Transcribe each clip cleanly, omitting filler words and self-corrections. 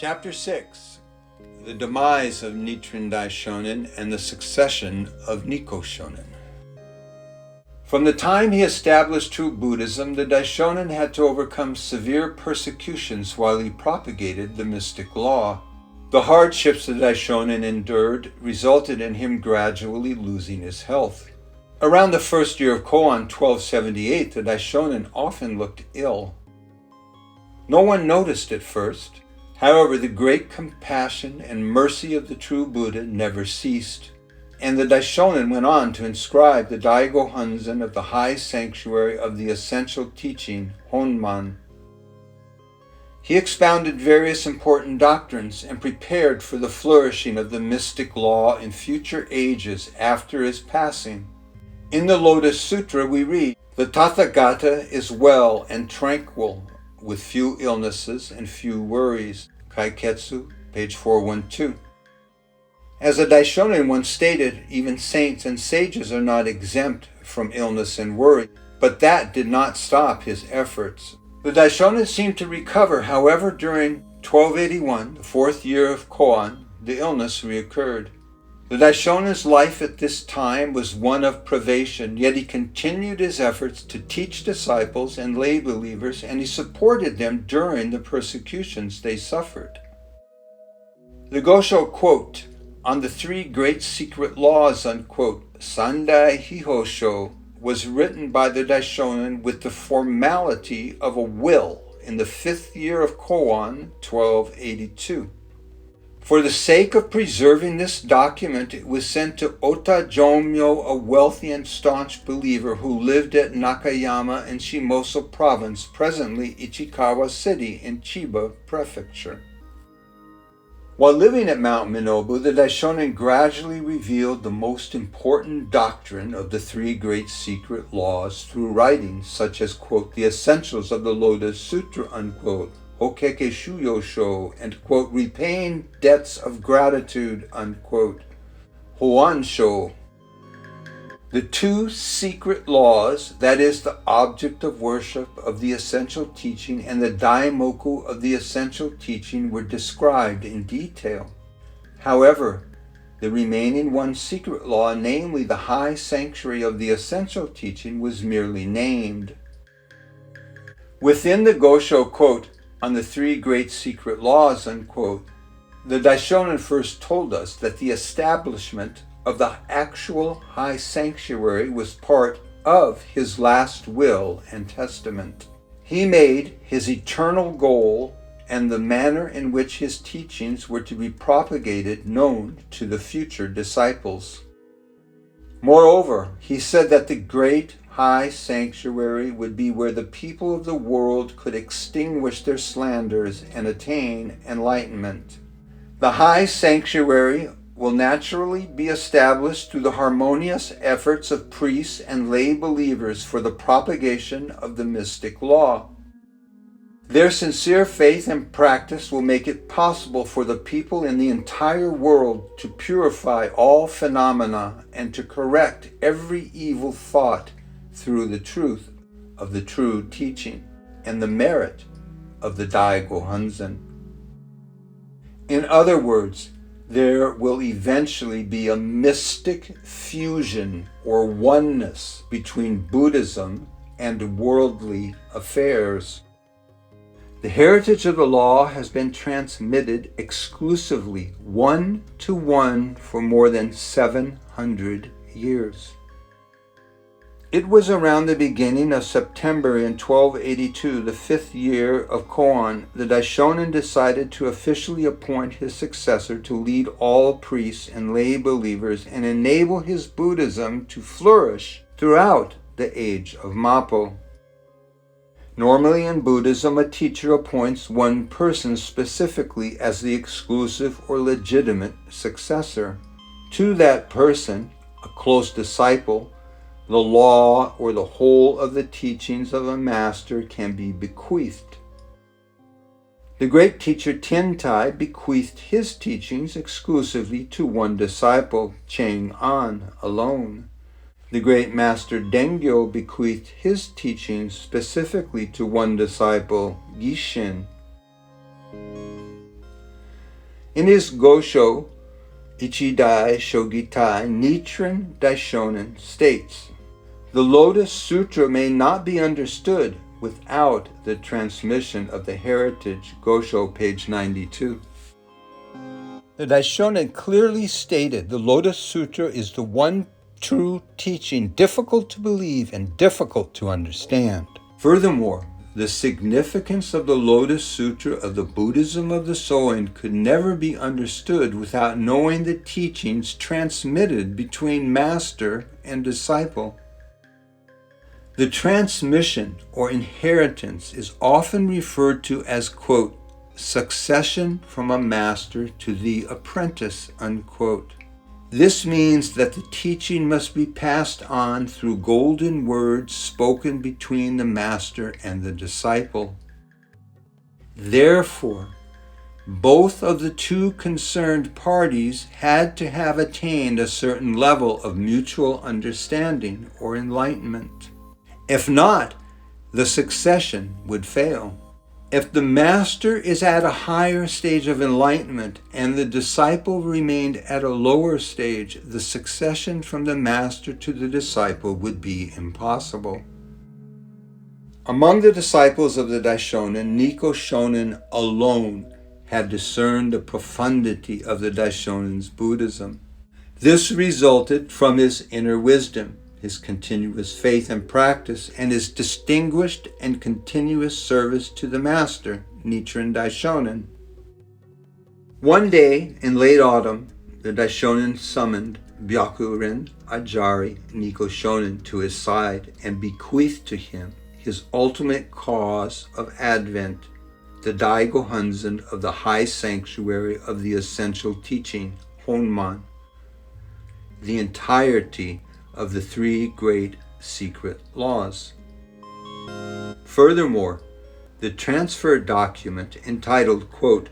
Chapter 6. The Demise of Nichiren Daishonin and the Succession of Nikko Shonnin. From the time he established true Buddhism, the Daishonin had to overcome severe persecutions while he propagated the mystic law. The hardships the Daishonin endured resulted in him gradually losing his health. Around the first year of Koan 1278, the Daishonin often looked ill. No one noticed at first. However, the great compassion and mercy of the true Buddha never ceased, and the Daishonin went on to inscribe the Daigo Hunzen of the high sanctuary of the essential teaching, Honman. He expounded various important doctrines and prepared for the flourishing of the mystic law in future ages after his passing. In the Lotus Sutra we read, "The Tathagata is well and tranquil, with few illnesses and few worries." Kaiketsu, page 412. As the Daishonin once stated, even saints and sages are not exempt from illness and worry, but that did not stop his efforts. The Daishonin seemed to recover, however, during 1281, the fourth year of Koan, the illness reoccurred. The Daishonin's life at this time was one of privation, yet he continued his efforts to teach disciples and lay believers, and he supported them during the persecutions they suffered. The Gosho quote on the three great secret laws, unquote, Sandai Hihosho, was written by the Daishonin with the formality of a will in the fifth year of Koan, 1282. For the sake of preserving this document, it was sent to Ota Jomyo, a wealthy and staunch believer who lived at Nakayama in Shimoso Province, presently Ichikawa City in Chiba Prefecture. While living at Mount Minobu, the Daishonin gradually revealed the most important doctrine of the three great secret laws through writings such as, quote, the Essentials of the Lotus Sutra, unquote, Hokeke Shuyosho, and, quote, repaying debts of gratitude, unquote, Hoansho. The two secret laws, that is, the object of worship of the essential teaching and the daimoku of the essential teaching, were described in detail. However, the remaining one secret law, namely the high sanctuary of the essential teaching, was merely named. Within the Gosho, quote, on the three great secret laws, unquote, the Daishonin first told us that the establishment of the actual high sanctuary was part of his last will and testament. He made his eternal goal and the manner in which his teachings were to be propagated known to the future disciples. Moreover, he said that the great high sanctuary would be where the people of the world could extinguish their slanders and attain enlightenment. The high sanctuary will naturally be established through the harmonious efforts of priests and lay believers for the propagation of the mystic law. Their sincere faith and practice will make it possible for the people in the entire world to purify all phenomena and to correct every evil thought through the truth of the true teaching and the merit of the Daigo Hunzen. In other words, there will eventually be a mystic fusion or oneness between Buddhism and worldly affairs. The heritage of the law has been transmitted exclusively one-to-one for more than 700 years. It was around the beginning of September in 1282, the fifth year of Koan, the Daishonin decided to officially appoint his successor to lead all priests and lay believers and enable his Buddhism to flourish throughout the age of Mappo. Normally in Buddhism, a teacher appoints one person specifically as the exclusive or legitimate successor. To that person, a close disciple, the law or the whole of the teachings of a master can be bequeathed. The great teacher Tiantai bequeathed his teachings exclusively to one disciple, Cheng-an, alone. The great master Dengyo bequeathed his teachings specifically to one disciple, Gishin. In his Gosho Ichidai Shogitai, Nichiren Daishonin states, "The Lotus Sutra may not be understood without the transmission of the heritage." Gosho, page 92. The Daishonin clearly stated the Lotus Sutra is the one true teaching difficult to believe and difficult to understand. Furthermore, the significance of the Lotus Sutra of the Buddhism of the Soin could never be understood without knowing the teachings transmitted between master and disciple. The transmission or inheritance is often referred to as, quote, succession from a master to the apprentice, unquote. This means that the teaching must be passed on through golden words spoken between the master and the disciple. Therefore, both of the two concerned parties had to have attained a certain level of mutual understanding or enlightenment. If not, the succession would fail. If the master is at a higher stage of enlightenment and the disciple remained at a lower stage, the succession from the master to the disciple would be impossible. Among the disciples of the Daishonin, Nikko Shonnin alone had discerned the profundity of the Daishonin's Buddhism. This resulted from his inner wisdom, his continuous faith and practice, and his distinguished and continuous service to the master, Nichiren Daishonin. One day in late autumn, the Daishonin summoned Byakuren Ajari Nikko Shonnin to his side and bequeathed to him his ultimate cause of advent, the Daigo Hunzen of the high sanctuary of the essential teaching, Honman, the entirety of the three great secret laws. Furthermore, the transfer document entitled, quote,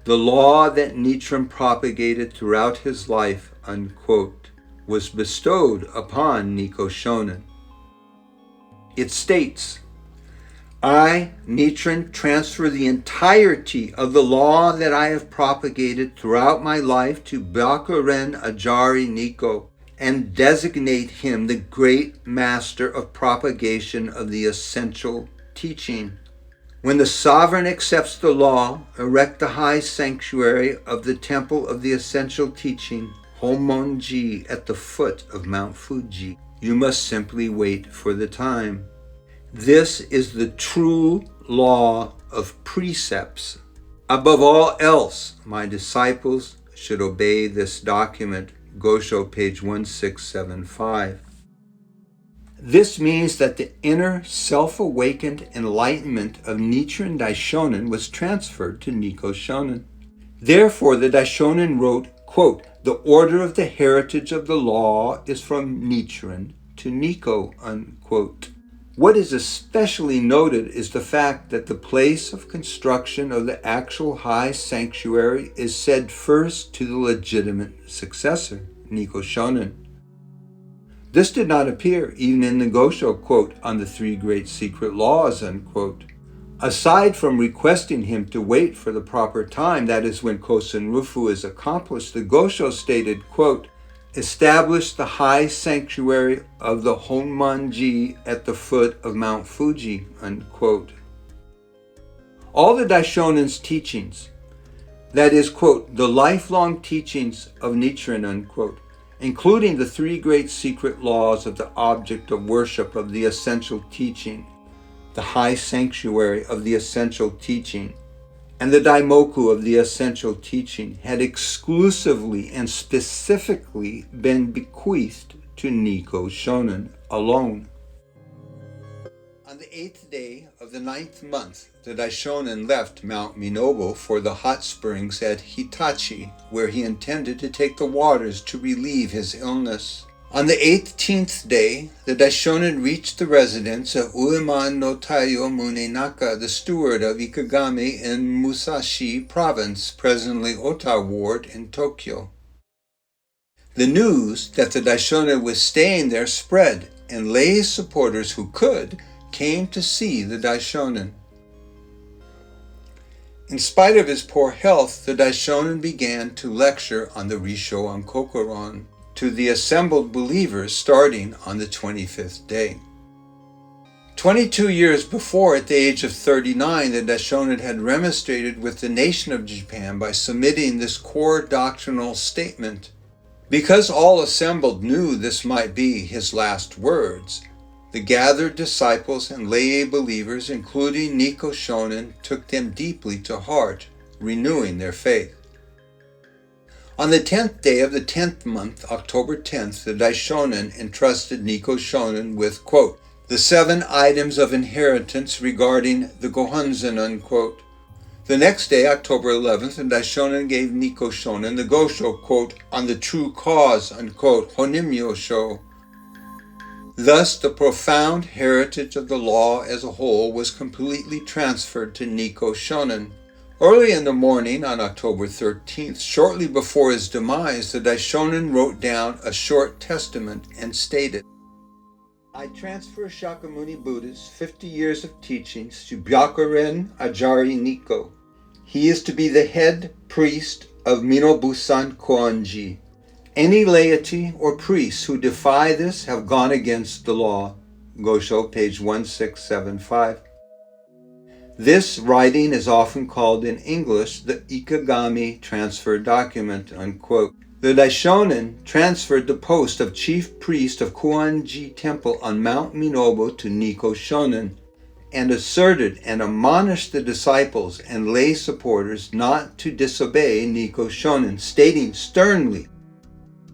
the law that Nichiren propagated throughout his life, unquote, was bestowed upon Nikko Shonnin. It states, I, Nichiren, transfer the entirety of the law that I have propagated throughout my life to Byakuren Ajari Nikko, and designate him the great master of propagation of the essential teaching. When the sovereign accepts the law, erect the high sanctuary of the temple of the essential teaching, Homonji, at the foot of Mount Fuji. You must simply wait for the time. This is the true law of precepts. Above all else, my disciples should obey this document. Gosho, page 1675. This means that the inner self-awakened enlightenment of Nichiren Daishonin was transferred to Nikko Shonnin. Therefore, the Daishonin wrote, quote, the order of the heritage of the law is from Nichiren to Nikko, unquote. What is especially noted is the fact that the place of construction of the actual high sanctuary is said first to the legitimate successor, Nikko Shonnin. This did not appear even in the Gosho, quote, on the three great secret laws, unquote. Aside from requesting him to wait for the proper time, that is when Kosen Rufu is accomplished, the Gosho stated, quote, establish the high sanctuary of the Honmanji at the foot of Mount Fuji, unquote. All the Daishonin's teachings, that is, quote, the lifelong teachings of Nichiren, unquote, including the three great secret laws of the object of worship of the essential teaching, the high sanctuary of the essential teaching, and the daimoku of the essential teaching, had exclusively and specifically been bequeathed to Nikko Shonnin alone. On the 8th day of the 9th month, the Daishonin left Mount Minobo for the hot springs at Hitachi, where he intended to take the waters to relieve his illness. On the 18th day, the Daishonin reached the residence of Ueman no Taiyo Munenaka, the steward of Ikegami in Musashi Province, presently Ota Ward in Tokyo. The news that the Daishonin was staying there spread, and lay supporters who could came to see the Daishonin. In spite of his poor health, the Daishonin began to lecture on the Risho on Kokoron to the assembled believers starting on the 25th day. 22 years before, at the age of 39, the Daishonin had remonstrated with the nation of Japan by submitting this core doctrinal statement. Because all assembled knew this might be his last words, the gathered disciples and lay believers, including Nikko Shonnin, took them deeply to heart, renewing their faith. On the 10th day of the 10th month, October 10th, the Daishonin entrusted Nikko Shonnin with, quote, the 7 items of inheritance regarding the Gohonzon, unquote. The next day, October 11th, the Daishonin gave Nikko Shonnin the Gosho, quote, on the true cause, unquote, Honimyosho. Thus, the profound heritage of the law as a whole was completely transferred to Nikko Shonnin. Early in the morning on October 13th, shortly before his demise, the Daishonin wrote down a short testament and stated, I transfer Shakyamuni Buddha's 50 years of teachings to Byakuren Ajari Nikko. He is to be the head priest of Minobusan Koanji. Any laity or priests who defy this have gone against the law. Gosho, page 1675. This writing is often called in English the Ikegami transfer document, unquote. The Daishonin transferred the post of chief priest of Koanji Temple on Mount Minobu to Nikko Shonnin, and asserted and admonished the disciples and lay supporters not to disobey Nikko Shonnin, stating sternly,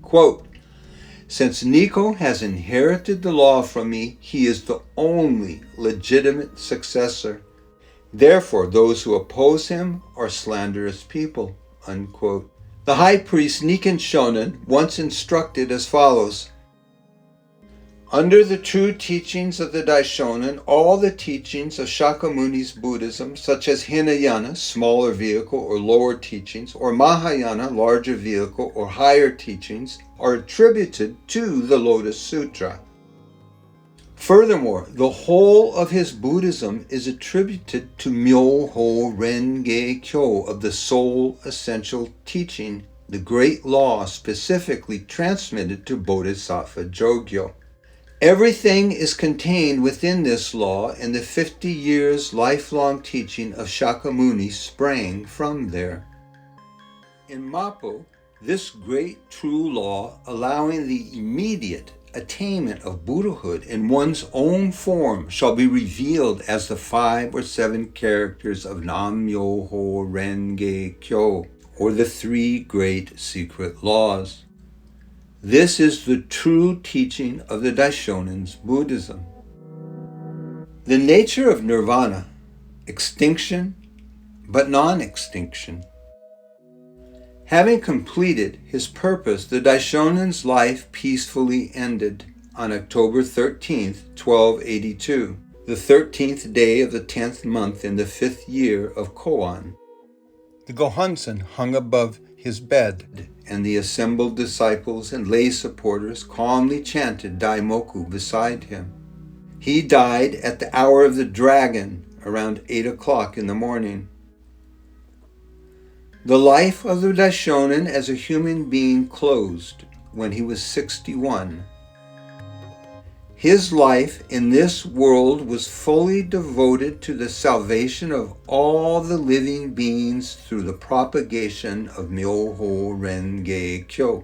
quote, since Nikko has inherited the law from me, he is the only legitimate successor. Therefore, those who oppose him are slanderous people, unquote. The high priest Nichiren Daishonin once instructed as follows, under the true teachings of the Daishonin, all the teachings of Shakyamuni's Buddhism, such as Hinayana, smaller vehicle or lower teachings, or Mahayana, larger vehicle or higher teachings, are attributed to the Lotus Sutra. Furthermore, the whole of his Buddhism is attributed to Myoho Renge Kyo of the sole essential teaching, the great law specifically transmitted to Bodhisattva Jogyo. Everything is contained within this law, and the 50 years lifelong teaching of Shakyamuni sprang from there. In Mappo, this great true law, allowing the immediate attainment of Buddhahood in one's own form, shall be revealed as the 5 or 7 characters of Nam-myoho Renge Kyo, or the 3 great secret laws. This is the true teaching of the Daishonin's Buddhism. The nature of nirvana, extinction, but non-extinction. Having completed his purpose, the Daishonin's life peacefully ended on October 13th, 1282, the 13th day of the 10th month in the 5th year of Koan. The Gohonzon hung above his bed, and the assembled disciples and lay supporters calmly chanted Daimoku beside him. He died at the hour of the dragon, around 8 o'clock in the morning. The life of the Daishonin as a human being closed when he was 61. His life in this world was fully devoted to the salvation of all the living beings through the propagation of Myoho Renge Kyo.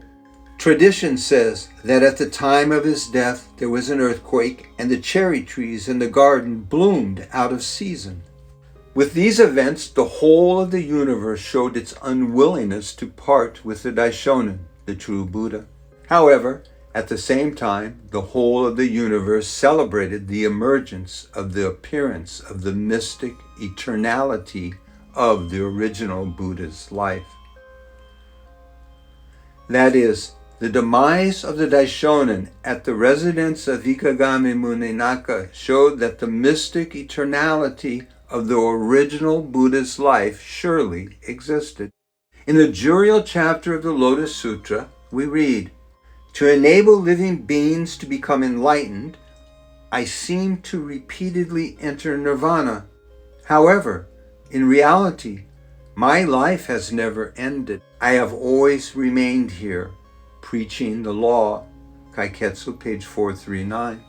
Tradition says that at the time of his death there was an earthquake and the cherry trees in the garden bloomed out of season. With these events, the whole of the universe showed its unwillingness to part with the Daishonin, the true Buddha. However, at the same time, the whole of the universe celebrated the emergence of the appearance of the mystic eternality of the original Buddha's life. That is, the demise of the Daishonin at the residence of Ikegami Muninaka showed that the mystic eternality of the original Buddha's life surely existed. In the Jurial chapter of the Lotus Sutra, we read, to enable living beings to become enlightened, I seem to repeatedly enter nirvana. However, in reality, My life has never ended. I have always remained here, preaching the law. Kaiketsu, page 439.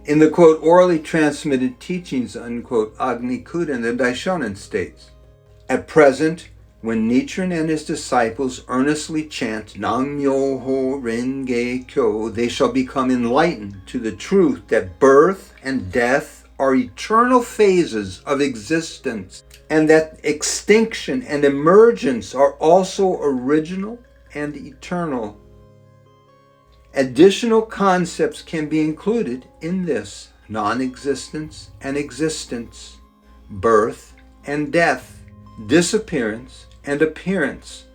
In the, quote, orally transmitted teachings, unquote, Agni-Kuden, the Daishonin states, at present, when Nichiren and his disciples earnestly chant Nam-myoho Renge Kyo, they shall become enlightened to the truth that birth and death are eternal phases of existence, and that extinction and emergence are also original and eternal. Additional concepts can be included in this: non-existence and existence, birth and death, disappearance and appearance,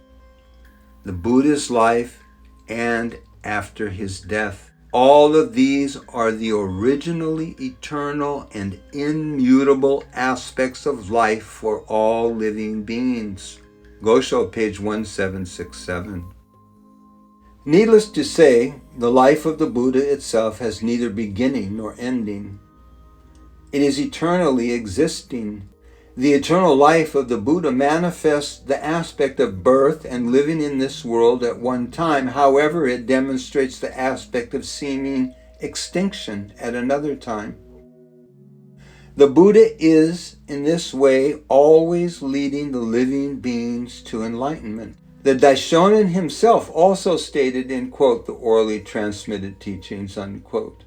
the Buddha's life and after his death. All of these are the originally eternal and immutable aspects of life for all living beings. Gosho, page 1767. Needless to say, the life of the Buddha itself has neither beginning nor ending. It is eternally existing. The eternal life of the Buddha manifests the aspect of birth and living in this world at one time. However, it demonstrates the aspect of seeming extinction at another time. The Buddha is, in this way, always leading the living beings to enlightenment. The Daishonin himself also stated in, quote, the orally transmitted teachings, unquote,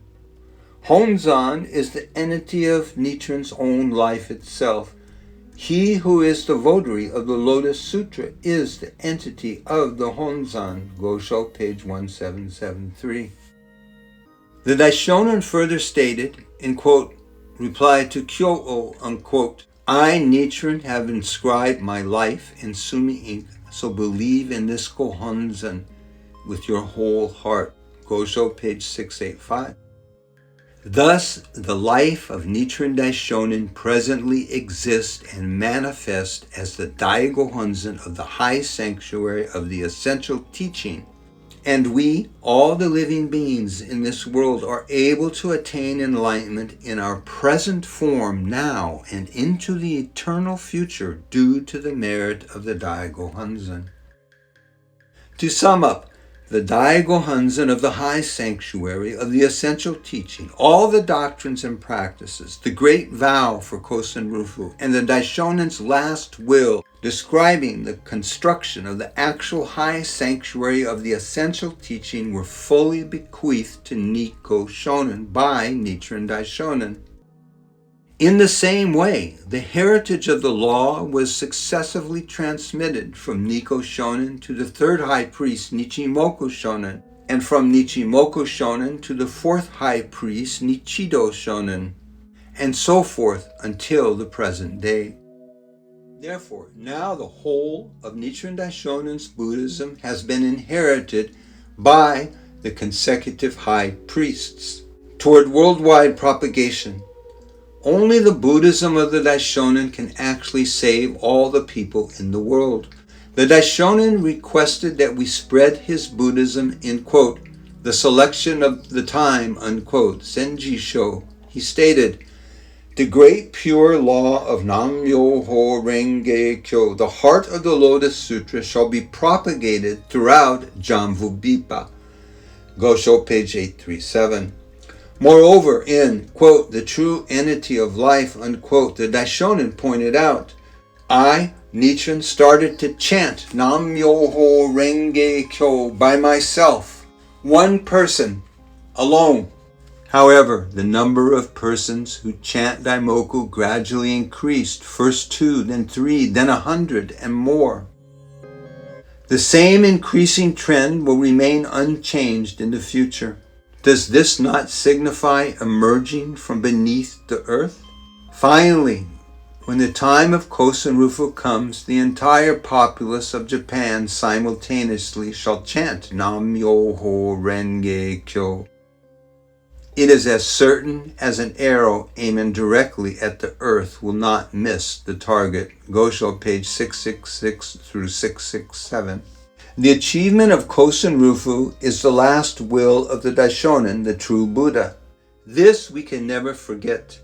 Honzan is the entity of Nichiren's own life itself. He who is the votary of the Lotus Sutra is the entity of the Honzan. Gosho, page 1773. The Daishonin further stated, in, quote, reply to Kyo-o, unquote, I, Nichiren, have inscribed my life in Sumi ink, so believe in this Gohonzan with your whole heart. Gosho, page 685. Thus, the life of Nichiren Daishonin presently exists and manifests as the Daigo Honzan of the high sanctuary of the essential teaching. And we, all the living beings in this world, are able to attain enlightenment in our present form now and into the eternal future due to the merit of the Daigo Honzan. To sum up, the Daigo Honzan of the high sanctuary of the essential teaching, all the doctrines and practices, the great vow for Kosen Rufu, and the Daishonin's last will describing the construction of the actual high sanctuary of the essential teaching were fully bequeathed to Nikko Shonnin by Nichiren Daishonin. In the same way, the heritage of the law was successively transmitted from Nikko Shonnin to the third high priest Nichimoku Shonnin, and from Nichimoku Shonnin to the fourth high priest Nichido Shonnin, and so forth until the present day. Therefore, now the whole of Nichiren Daishonin's Buddhism has been inherited by the consecutive high priests. Toward worldwide propagation, only the Buddhism of the Daishonin can actually save all the people in the world. The Daishonin requested that we spread his Buddhism in, quote, the selection of the time, unquote, Senjisho. He stated, the great pure law of Nam-myoho Renge Kyo, the heart of the Lotus Sutra, shall be propagated throughout Jamvubipa. Gosho, page 837. Moreover, in, quote, the true entity of life, unquote, the Daishonin pointed out, I, Nichiren, started to chant Nam-myoho Renge Kyo by myself, one person, alone. However, the number of persons who chant Daimoku gradually increased, first 2, then 3, then 100, and more. The same increasing trend will remain unchanged in the future. Does this not signify emerging from beneath the earth? Finally, when the time of Kosen Rufu comes, the entire populace of Japan simultaneously shall chant Nam-myoho Renge Kyo. It is as certain as an arrow aiming directly at the earth will not miss the target. Gosho, page 666 through 667. The achievement of Kosen Rufu is the last will of the Daishonin, the true Buddha. This we can never forget.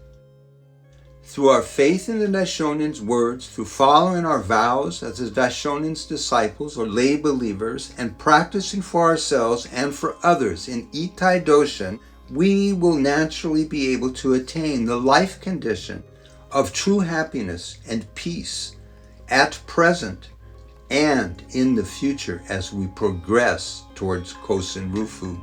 Through our faith in the Daishonin's words, through following our vows as the Daishonin's disciples or lay believers, and practicing for ourselves and for others in Itai Doshin, we will naturally be able to attain the life condition of true happiness and peace at present and in the future as we progress towards Kosen Rufu.